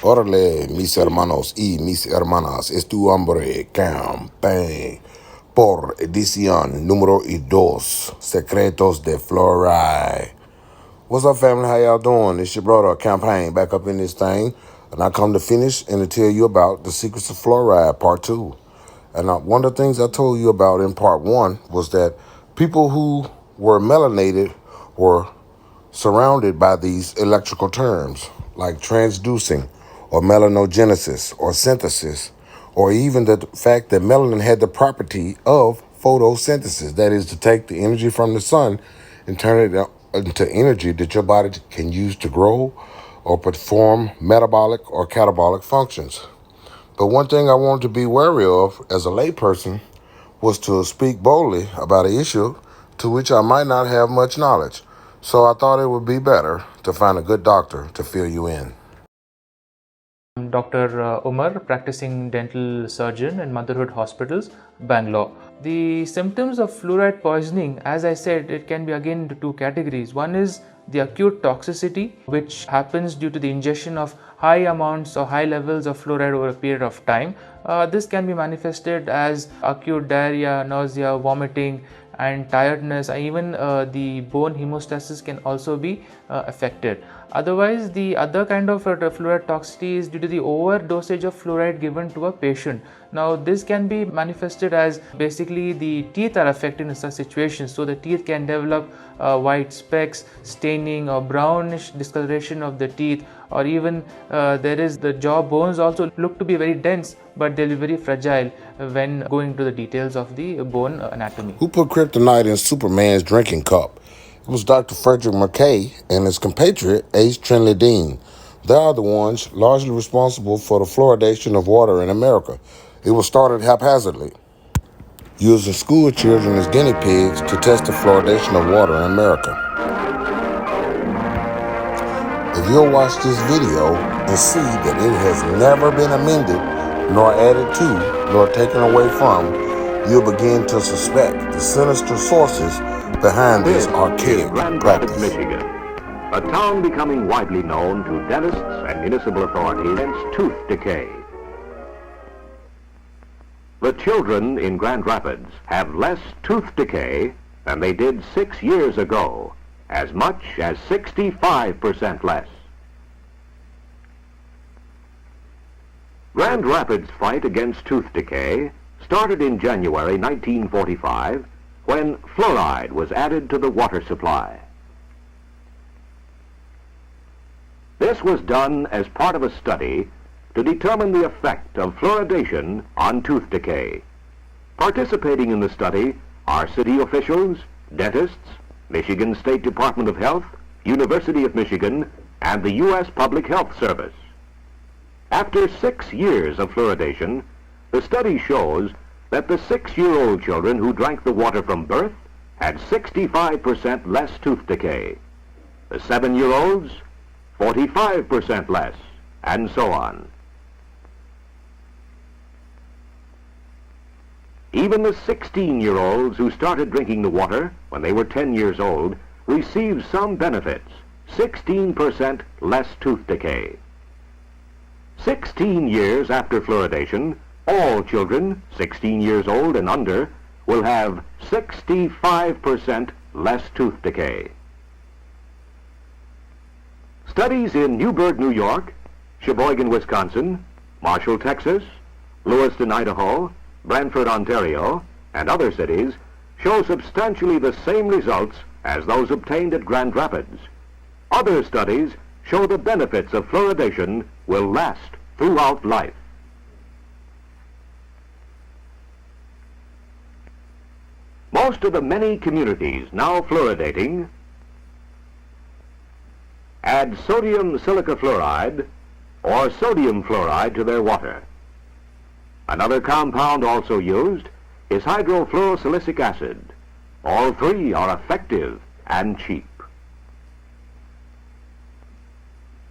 Órale, mis hermanos y mis hermanas, es tu hombre campaign por edición número 2, Secretos de Fluoride. What's up, family? How y'all doing? It's your brother, Campaign, back up in this thing. And I come to finish and to tell you about the secrets of fluoride, part 2. And one of the things I told you about in part 1 was that people who were melanated were surrounded by these electrical terms like transducing or melanogenesis or synthesis, or even the fact that melanin had the property of photosynthesis, that is, to take the energy from the sun and turn it into energy that your body can use to grow or perform metabolic or catabolic functions. But one thing I wanted to be wary of as a layperson was to speak boldly about an issue to which I might not have much knowledge. So I thought it would be better to find a good doctor to fill you in. Dr. Umar, practicing dental surgeon in Motherhood Hospitals, Bangalore. The symptoms of fluoride poisoning, as I said, it can be again into two categories. One is the acute toxicity, which happens due to the ingestion of high amounts or high levels of fluoride over a period of time. This can be manifested as acute diarrhea, nausea, vomiting, and tiredness, and even the bone hemostasis can also be affected. Otherwise, the other kind of fluoride toxicity is due to the overdosage of fluoride given to a patient. Now, this can be manifested as basically the teeth are affected in such situations. So, the teeth can develop white specks, staining, or brownish discoloration of the teeth, or even there is the jaw bones also look to be very dense, but they'll be very fragile when going to the details of the bone anatomy. Who put kryptonite in Superman's drinking cup? It was Dr. Frederick McKay and his compatriot, H. Trinley Dean. They are the ones largely responsible for the fluoridation of water in America. It was started haphazardly, using school children as guinea pigs to test the fluoridation of water in America. If you'll watch this video and see that it has never been amended, nor added to, nor taken away from, you'll begin to suspect the sinister sources behind this archaic Grand practice. Rapids, Michigan, a town becoming widely known to dentists and municipal authorities against tooth decay. The children in Grand Rapids have less tooth decay than they did 6 years ago, as much as 65% less. Grand Rapids' fight against tooth decay started in January 1945 when fluoride was added to the water supply. This was done as part of a study to determine the effect of fluoridation on tooth decay. Participating in the study are city officials, dentists, Michigan State Department of Health, University of Michigan, and the U.S. Public Health Service. After 6 years of fluoridation, the study shows that the 6-year-old children who drank the water from birth had 65% less tooth decay. The 7-year-olds, 45% less, and so on. Even the 16-year-olds who started drinking the water when they were 10 years old received some benefits, 16% less tooth decay. 16 years after fluoridation, all children 16 years old and under will have 65% less tooth decay. Studies in Newburgh, New York, Sheboygan, Wisconsin, Marshall, Texas, Lewiston, Idaho, Brantford, Ontario, and other cities show substantially the same results as those obtained at Grand Rapids. Other studies show the benefits of fluoridation will last throughout life. Most of the many communities now fluoridating add sodium silica fluoride or sodium fluoride to their water. Another compound also used is hydrofluorosilicic acid. All three are effective and cheap.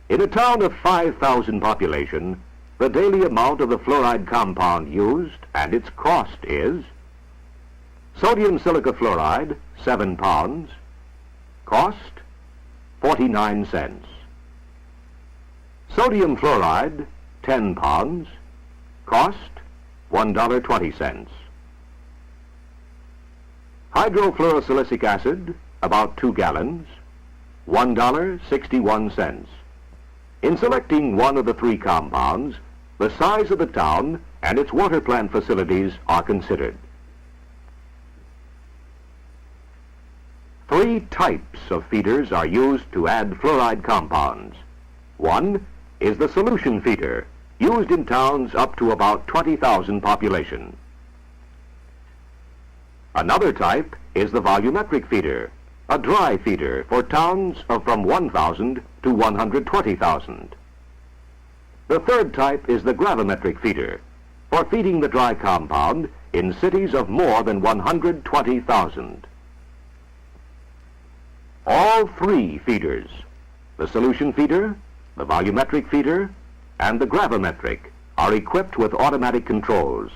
In a town of 5,000 population, the daily amount of the fluoride compound used and its cost is sodium silica fluoride, 7 pounds, cost 49 cents. Sodium fluoride, 10 pounds, cost $1.20. Hydrofluorosilicic acid, about 2 gallons, $1.61. In selecting one of the three compounds, the size of the town and its water plant facilities are considered. 3 types of feeders are used to add fluoride compounds. One is the solution feeder, used in towns up to about 20,000 population. Another type is the volumetric feeder, a dry feeder for towns of from 1,000 to 120,000. The third type is the gravimetric feeder, for feeding the dry compound in cities of more than 120,000. All 3 feeders, the solution feeder, the volumetric feeder, and the gravimetric, are equipped with automatic controls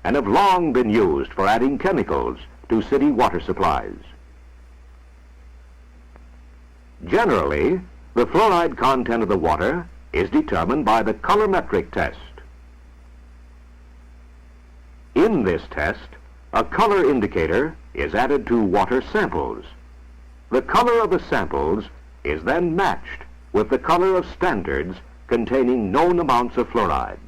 and have long been used for adding chemicals to city water supplies. Generally, the fluoride content of the water is determined by the colorimetric test. In this test, a color indicator is added to water samples. The color of the samples is then matched with the color of standards containing known amounts of fluoride.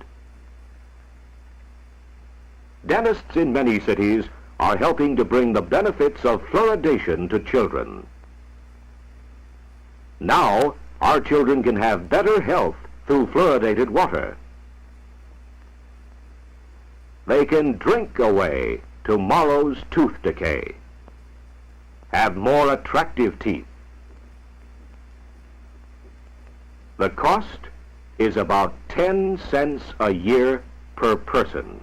Dentists in many cities are helping to bring the benefits of fluoridation to children. Now, our children can have better health through fluoridated water. They can drink away tomorrow's tooth decay, have more attractive teeth. The cost is about 10 cents a year per person.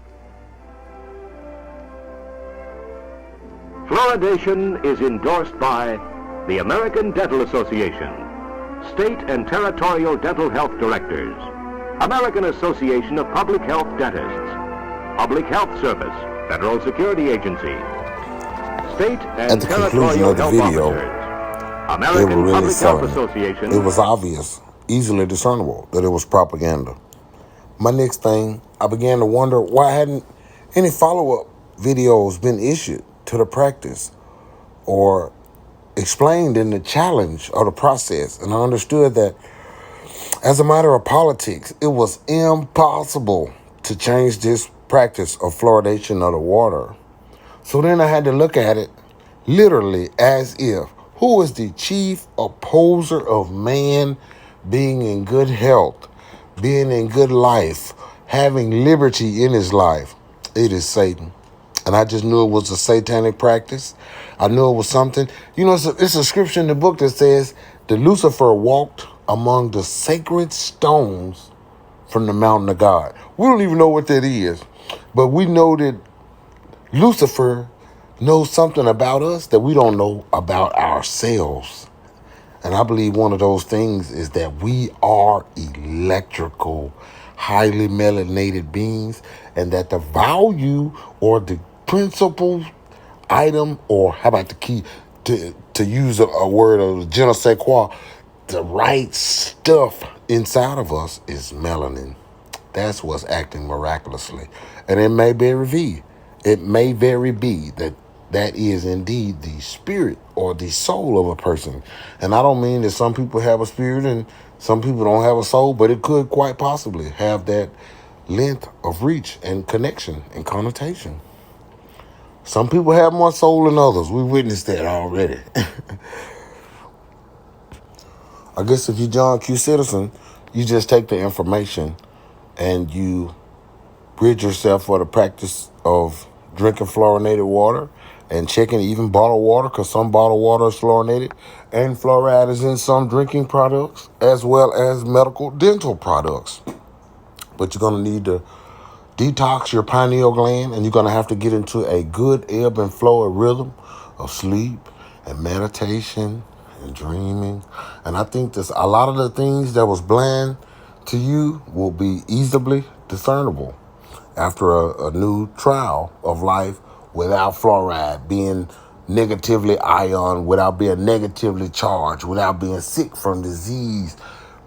Fluoridation is endorsed by the American Dental Association, State and Territorial Dental Health Directors, American Association of Public Health Dentists, Public Health Service, Federal Security Agency, State and At the conclusion Territorial of the Health video, Officers, they American were really Public Health selling it. Association. It was obvious, easily discernible, that it was propaganda. My next thing, I began to wonder why hadn't any follow-up videos been issued to the practice or explained in the challenge of the process. And I understood that as a matter of politics, it was impossible to change this practice of fluoridation of the water. So then I had to look at it literally as if, who is the chief opposer of man being in good health, being in good life, having liberty in his life? It is Satan. And I just knew it was a satanic practice. I knew it was something. You know, it's a scripture in the book that says that Lucifer walked among the sacred stones from the mountain of God. We don't even know what that is, but we know that Lucifer knows something about us that we don't know about ourselves. And I believe one of those things is that we are electrical, highly melanated beings, and that the value or the principal item, or how about the key, to use a word of je ne sais quoi, the right stuff inside of us is melanin. That's what's acting miraculously. And it may very be that that is indeed the spirit or the soul of a person. And I don't mean that some people have a spirit and some people don't have a soul, but it could quite possibly have that length of reach and connection and connotation. Some people have more soul than others. We witnessed that already. I guess if you're John Q. Citizen, you just take the information and you rid yourself for the practice of drinking fluorinated water and checking even bottled water, because some bottled water is fluorinated, and fluoride is in some drinking products as well as medical dental products. But you're going to need to detox your pineal gland, and you're going to have to get into a good ebb and flow of rhythm of sleep and meditation and dreaming. And I think this, a lot of the things that was bland to you will be easily discernible after a new trial of life without fluoride, being negatively ion, without being negatively charged, without being sick from disease,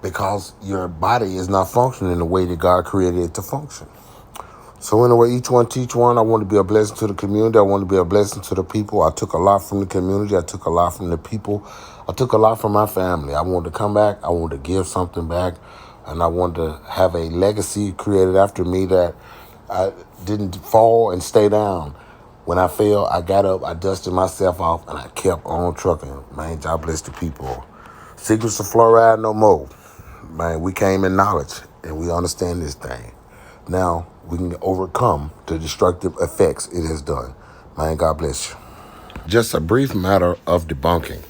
because your body is not functioning the way that God created it to function. So anyway, each one teach one. I want to be a blessing to the community. I want to be a blessing to the people. I took a lot from the community. I took a lot from the people. I took a lot from my family. I wanted to come back. I wanted to give something back. And I wanted to have a legacy created after me that I didn't fall and stay down. When I fell, I got up, I dusted myself off, and I kept on trucking. Man, God bless the people. Secrets of fluoride no more. Man, we came in knowledge, and we understand this thing. Now, we can overcome the destructive effects it has done. Man, God bless you. Just a brief matter of debunking.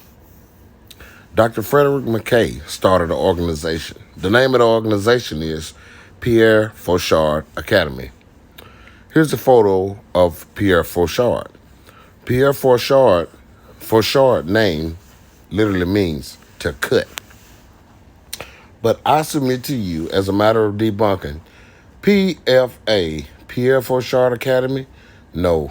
Dr. Frederick McKay started an organization. The name of the organization is Pierre Fauchard Academy. Here's a photo of Pierre Fauchard. Pierre Fauchard name literally means to cut. But I submit to you, as a matter of debunking, PFA, Pierre Fauchard Academy, no,